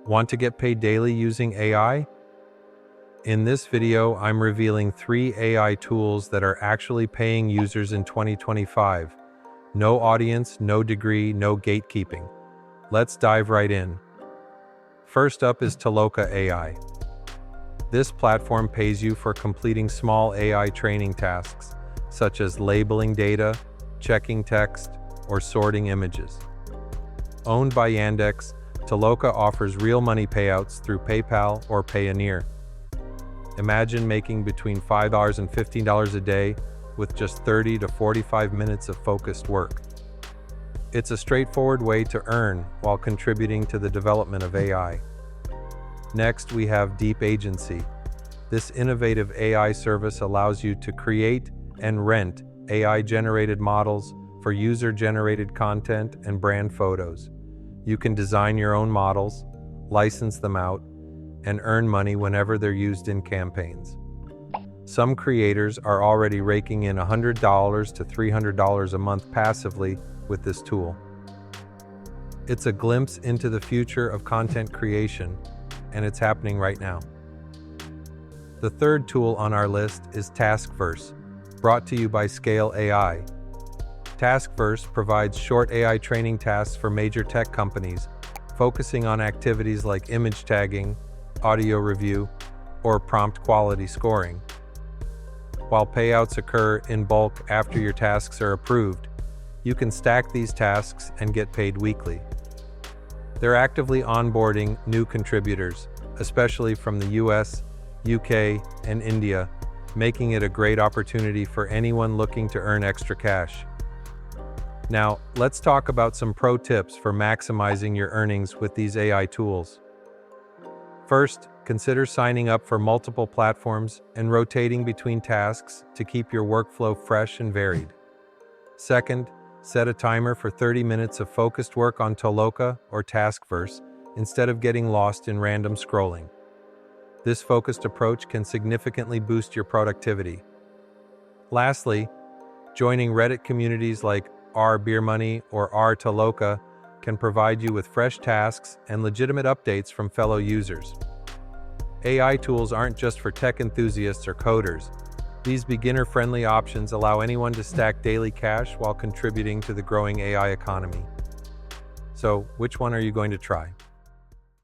Want to get paid daily using AI? In this video, I'm revealing 3 AI tools that are actually paying users in 2025. No audience, no degree, no gatekeeping. Let's dive right in. First up is Toloka AI. This platform pays you for completing small AI training tasks, such as labeling data, checking text, or sorting images. Owned by Yandex, Toloka offers real money payouts through PayPal or Payoneer. Imagine making between $5 and $15 a day with just 30 to 45 minutes of focused work. It's a straightforward way to earn while contributing to the development of AI. Next, we have Deep Agency. This innovative AI service allows you to create and rent AI-generated models for user-generated content and brand photos. You can design your own models, license them out, and earn money whenever they're used in campaigns. Some creators are already raking in $100 to $300 a month passively with this tool. It's a glimpse into the future of content creation, and it's happening right now. The third tool on our list is Taskverse, brought to you by Scale AI. Taskverse provides short AI training tasks for major tech companies, focusing on activities like image tagging, audio review, or prompt quality scoring. While payouts occur in bulk after your tasks are approved, you can stack these tasks and get paid weekly. They're actively onboarding new contributors, especially from the US, UK, and India, making it a great opportunity for anyone looking to earn extra cash. Now, let's talk about some pro tips for maximizing your earnings with these AI tools. First, consider signing up for multiple platforms and rotating between tasks to keep your workflow fresh and varied. Second, set a timer for 30 minutes of focused work on Toloka or Taskverse instead of getting lost in random scrolling. This focused approach can significantly boost your productivity. Lastly, joining Reddit communities like r/beermoney or r/Toloka can provide you with fresh tasks and legitimate updates from fellow users. AI tools aren't just for tech enthusiasts or coders. These beginner-friendly options allow anyone to stack daily cash while contributing to the growing AI economy. So, which one are you going to try?